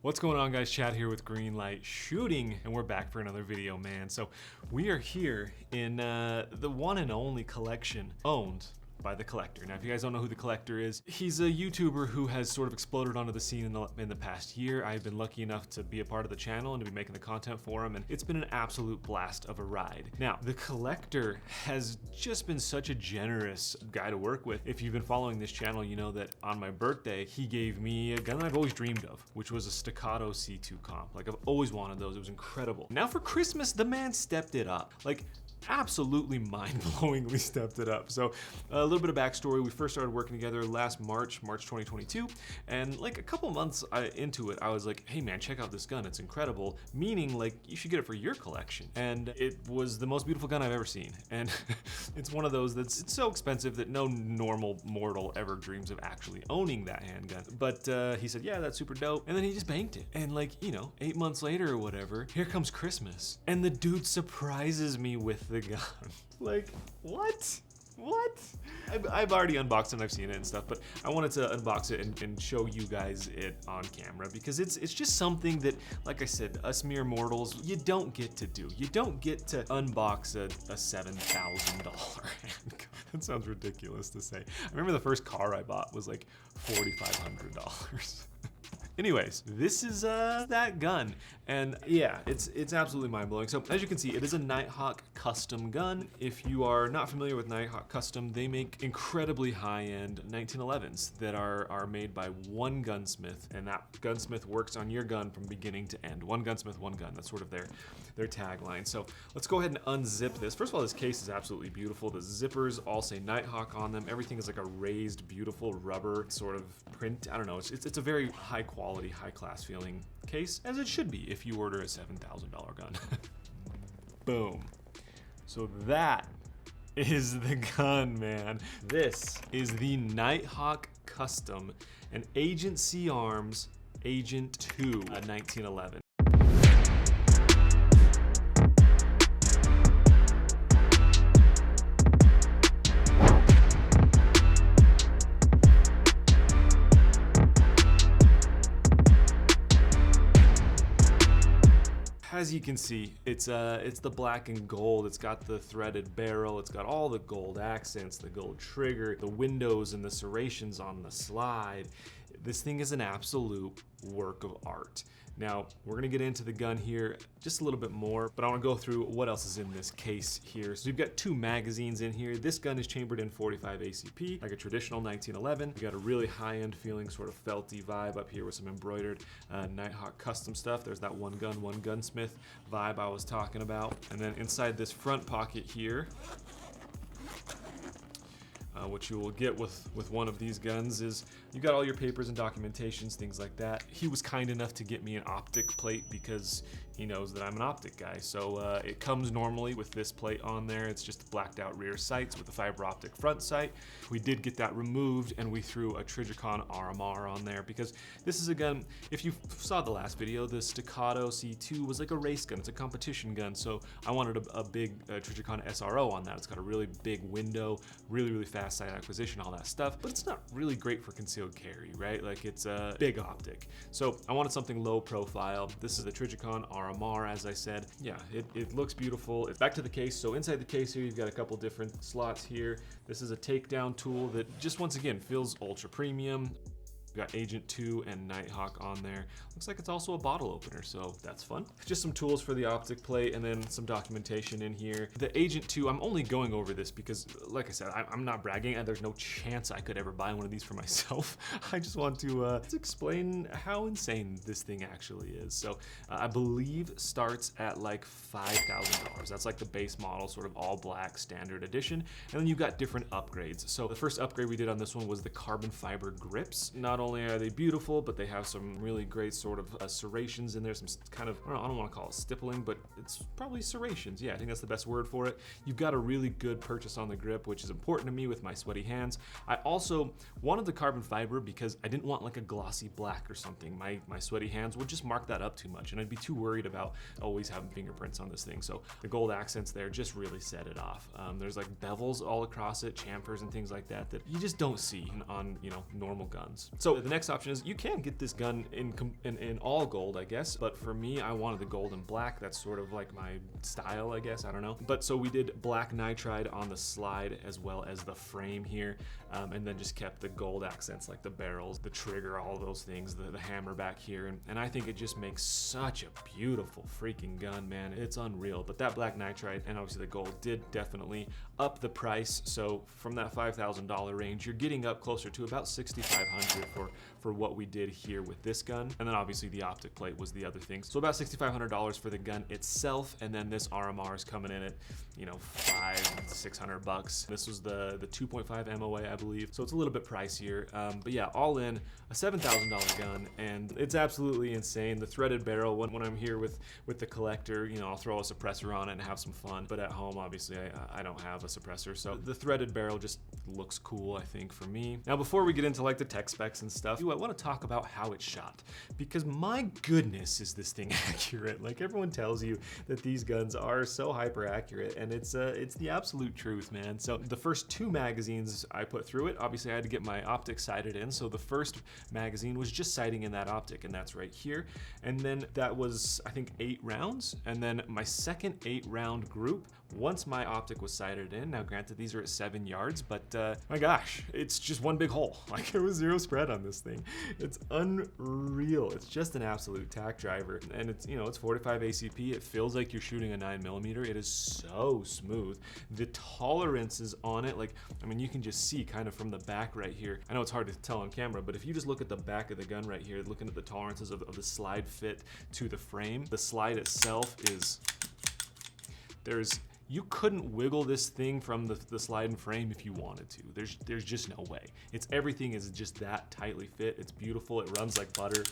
What's going on, guys? Chad here with Greenlight Shooting, and we're back for another video, man. So we are here in the one and only collection owned by The Collector. Now, if you guys don't know who The Collector is, he's a YouTuber who has sort of exploded onto the scene in the past year. I've been lucky enough to be a part of the channel and to be making the content for him, and it's been an absolute blast of a ride. Now, The Collector has just been such a generous guy to work with. If you've been following this channel, you know that on my birthday, he gave me a gun I've always dreamed of, which was a Staccato C2 comp. Like, I've always wanted those. It was incredible. Now for Christmas, the man stepped it up. Like, absolutely mind-blowingly stepped it up. So a little bit of backstory. We first started working together last March 2022, and like a couple months into it, I was like, hey man, check out this gun, it's incredible, meaning like you should get it for your collection. And it was the most beautiful gun I've ever seen, and it's one of those that's so expensive that no normal mortal ever dreams of actually owning that handgun. But he said, yeah, that's super dope, and then he just banked it. And like, you know, 8 months later or whatever, here comes Christmas, and the dude surprises me with the gun. Like, what? I've already unboxed it and I've seen it and stuff, but I wanted to unbox it and show you guys it on camera because it's just something that, like I said, us mere mortals, you don't get to do. You don't get to unbox a $7,000 handgun. That sounds ridiculous to say. I remember the first car I bought was like $4,500. Anyways, this is that gun, and yeah, it's absolutely mind-blowing. So as you can see, it is a Nighthawk custom gun. If you are not familiar with Nighthawk custom, they make incredibly high-end 1911s that are made by one gunsmith, and that gunsmith works on your gun from beginning to end. One gunsmith, one gun. That's sort of their tagline. So let's go ahead and unzip this. First of all, this case is absolutely beautiful. The zippers all say Nighthawk on them. Everything is like a raised, beautiful rubber sort of print. I don't know. It's a very high quality, high class feeling case, as it should be if you order a $7,000 gun. Boom. So that is the gun, man. This is the Nighthawk Custom, an Agency Arms Agent 2, a 1911. As you can see, it's the black and gold. It's got the threaded barrel. It's got all the gold accents, the gold trigger, the windows and the serrations on the slide. This thing is an absolute work of art. Now, we're gonna get into the gun here just a little bit more, but I wanna go through what else is in this case here. So you've got 2 magazines in here. This gun is chambered in 45 ACP, like a traditional 1911. You got a really high-end feeling, sort of felty vibe up here with some embroidered Nighthawk custom stuff. There's that one gun, one gunsmith vibe I was talking about. And then inside this front pocket here, what you will get with one of these guns is you got all your papers and documentations, things like that. He was kind enough to get me an optic plate because he knows that I'm an optic guy. So it comes normally with this plate on there. It's just blacked out rear sights with a fiber optic front sight. We did get that removed and we threw a Trijicon RMR on there because this is a gun, if you saw the last video, the Staccato C2 was like a race gun. It's a competition gun. So I wanted a big Trijicon SRO on that. It's got a really big window, really fast sight acquisition, all that stuff, but it's not really great for concealed carry, right? Like, it's a big optic. So I wanted something low profile. This is the Trijicon RMR, as I said. Yeah, it looks beautiful. It's back to the case. So inside the case here, you've got a couple different slots here. This is a takedown tool that just, once again, feels ultra premium. We've got Agent 2 and Nighthawk on there. Looks like it's also a bottle opener, so that's fun. Just some tools for the optic plate and then some documentation in here. The Agent 2, I'm only going over this because, like I said, I'm not bragging and there's no chance I could ever buy one of these for myself. I just want to explain how insane this thing actually is. So I believe starts at like $5,000. That's like the base model, sort of all black standard edition. And then you've got different upgrades. So the first upgrade we did on this one was the carbon fiber grips. Not only are they beautiful, but they have some really great sort of serrations in there, some kind of, I don't want to call it stippling, but it's probably serrations. Yeah, I think that's the best word for it. You've got a really good purchase on the grip, which is important to me with my sweaty hands. I also wanted the carbon fiber because I didn't want like a glossy black or something. My sweaty hands would just mark that up too much, and I'd be too worried about always having fingerprints on this thing. So the gold accents there just really set it off. There's like bevels all across it, chamfers and things like that that you just don't see on, you know, normal guns. So So the next option is you can get this gun in all gold, I guess, but for me, I wanted the gold and black. That's sort of like my style, I guess, I don't know. But so we did black nitride on the slide as well as the frame here, and then just kept the gold accents like the barrels, the trigger, all those things, the hammer back here, and I think it just makes such a beautiful freaking gun, man. It's unreal. But that black nitride and obviously the gold did definitely up the price. So from that $5,000 range, you're getting up closer to about $6,500 for what we did here with this gun. And then obviously the optic plate was the other thing. So about $6,500 for the gun itself, and then this RMR is coming in at, you know, $500-600. This was the 2.5 MOA, I believe. So it's a little bit pricier, but yeah, all in a $7,000 gun, and it's absolutely insane. The threaded barrel, when I'm here with the collector, you know, I'll throw a suppressor on it and have some fun, but at home, obviously, I don't have a suppressor, so the threaded barrel just looks cool, I think, for me. Now, before we get into like the tech specs and stuff, I want to talk about how it's shot, because my goodness, is this thing accurate. Like, everyone tells you that these guns are so hyper accurate, and it's the absolute truth, man. So the first 2 magazines I put through it, obviously I had to get my optic sighted in, so the first magazine was just sighting in that optic, and that's right here. And then that was, I think, 8 rounds, and then my second 8-round group, once my optic was sighted in, now granted these are at 7 yards, but my gosh, it's just one big hole. Like, there was 0 spread on this thing. It's unreal. It's just an absolute tack driver, and it's, you know, it's 45 ACP. It feels like you're shooting a 9mm. It is so smooth. The tolerances on it, like, I mean, you can just see kind of from the back right here. I know it's hard to tell on camera, but if you just look at the back of the gun right here, looking at the tolerances of the slide fit to the frame, the slide itself is, you couldn't wiggle this thing from the slide and frame if you wanted to. There's just no way. Everything is just that tightly fit. It's beautiful. It runs like butter.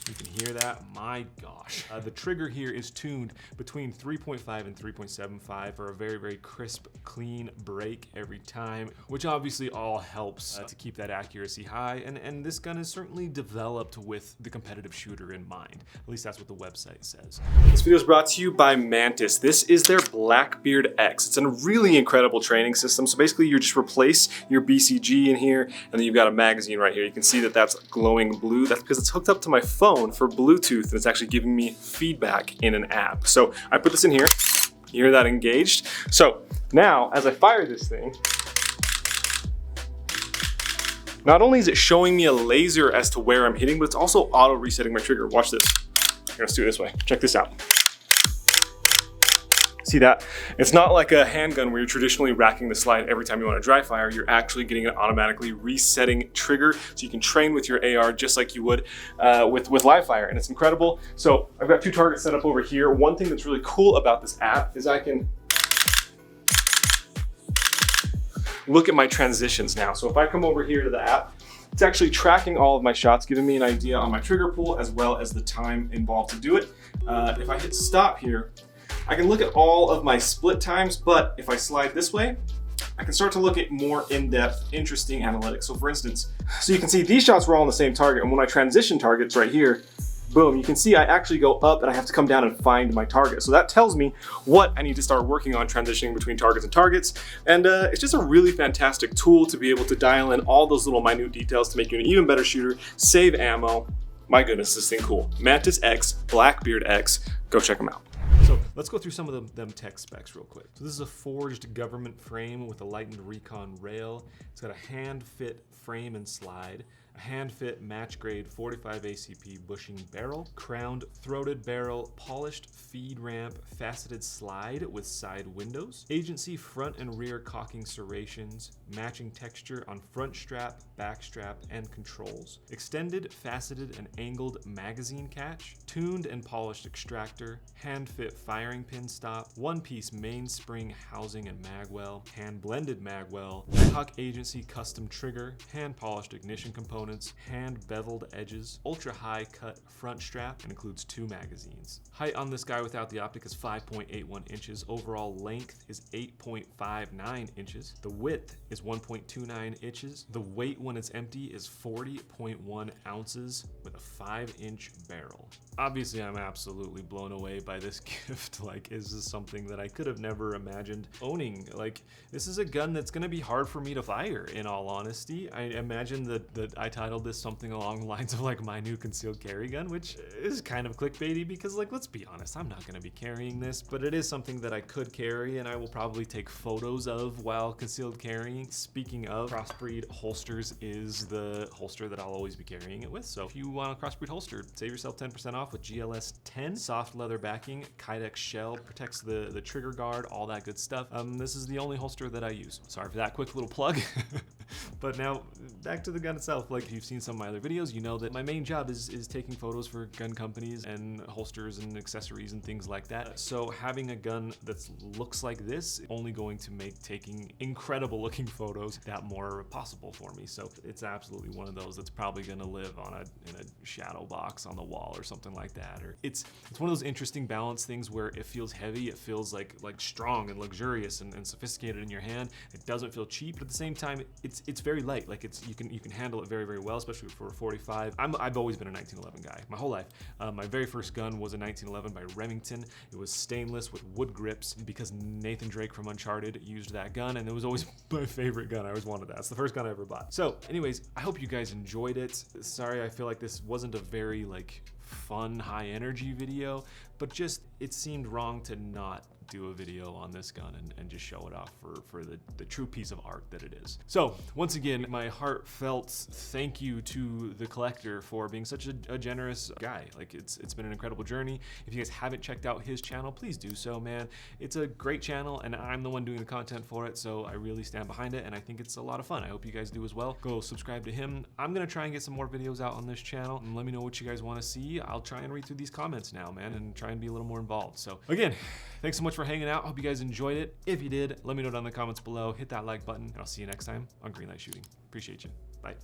You can hear that, my gosh. The trigger here is tuned between 3.5 and 3.75 for a very, very crisp, clean break every time, which obviously all helps to keep that accuracy high. And this gun is certainly developed with the competitive shooter in mind. At least that's what the website says. This video is brought to you by Mantis. This is their Blackbeard X. It's a really incredible training system. So basically you just replace your BCG in here, and then you've got a magazine right here. You can see that that's glowing blue. That's because it's hooked up to my phone for Bluetooth, and it's actually giving me feedback in an app. So I put this in here, you hear that engaged. So now as I fire this thing, not only is it showing me a laser as to where I'm hitting, but it's also auto resetting my trigger. Watch this. Let's do it this way. Check this out. See that? It's not like a handgun where you're traditionally racking the slide every time you want to dry fire. You're actually getting an automatically resetting trigger, so you can train with your AR just like you would with live fire, and it's incredible. So I've got 2 targets set up over here. One thing that's really cool about this app is I can look at my transitions now. So if I come over here to the app, it's actually tracking all of my shots, giving me an idea on my trigger pull as well as the time involved to do it. If I hit stop here, I can look at all of my split times, but if I slide this way, I can start to look at more in-depth, interesting analytics. So for instance, so you can see these shots were all on the same target, and when I transition targets right here, boom, you can see I actually go up and I have to come down and find my target. So that tells me what I need to start working on transitioning between targets and targets. And it's just a really fantastic tool to be able to dial in all those little minute details to make you an even better shooter, save ammo. My goodness, this thing cool. Mantis X, Blackbeard X, go check them out. So let's go through some of them tech specs real quick. So this is a forged government frame with a lightened recon rail. It's got a hand fit frame and slide, a hand-fit match-grade 45 ACP bushing barrel, crowned throated barrel, polished feed ramp, faceted slide with side windows, agency front and rear cocking serrations, matching texture on front strap, back strap, and controls, extended, faceted, and angled magazine catch, tuned and polished extractor, hand-fit firing pin stop, one-piece mainspring housing and magwell, hand-blended magwell, Nighthawk agency custom trigger, hand-polished ignition components, hand-beveled edges, ultra-high cut front strap, and includes 2 magazines. Height on this guy without the optic is 5.81 inches. Overall length is 8.59 inches. The width is 1.29 inches. The weight when it's empty is 40.1 ounces with a 5-inch barrel. Obviously, I'm absolutely blown away by this gift. Like, this is something that I could have never imagined owning. Like, this is a gun that's gonna be hard for me to fire, in all honesty. I imagine that I titled this something along the lines of like my new concealed carry gun, which is kind of clickbaity because, like, let's be honest, I'm not gonna be carrying this, but it is something that I could carry and I will probably take photos of while concealed carrying. Speaking of, Crossbreed Holsters is the holster that I'll always be carrying it with. So if you want a Crossbreed holster, save yourself 10% off with GLS 10. Soft leather backing, Kydex shell, protects the trigger guard, all that good stuff. This is the only holster that I use. Sorry for that quick little plug. But now back to the gun itself. Like, if you've seen some of my other videos, you know that my main job is taking photos for gun companies and holsters and accessories and things like that. So having a gun that looks like this only going to make taking incredible looking photos that more possible for me. So it's absolutely one of those that's probably gonna live in a shadow box on the wall or something like that. Or it's one of those interesting balance things where it feels heavy, it feels like strong and luxurious and sophisticated in your hand. It doesn't feel cheap, but at the same time, it's very light. Like, you can handle it very, very well, especially for a 45. I've always been a 1911 guy my whole life. My very first gun was a 1911 by Remington. It was stainless with wood grips because Nathan Drake from Uncharted used that gun, and it was always my favorite gun. I always wanted that. It's the first gun I ever bought. So anyways, I hope you guys enjoyed it. Sorry, I feel like this wasn't a very fun, high energy video, but just it seemed wrong to not do a video on this gun and just show it off for the true piece of art that it is. So once again, my heartfelt thank you to the collector for being such a generous guy. Like, it's been an incredible journey. If you guys haven't checked out his channel, please do so, man. It's a great channel and I'm the one doing the content for it, so I really stand behind it and I think it's a lot of fun. I hope you guys do as well. Go subscribe to him. I'm gonna try and get some more videos out on this channel, and let me know what you guys want to see. I'll try and read through these comments now, man, and try and be a little more involved. So again, thanks so much for hanging out. Hope you guys enjoyed it. If you did, let me know down in the comments below. Hit that like button, and I'll see you next time on Greenlight Shooting. Appreciate you. Bye.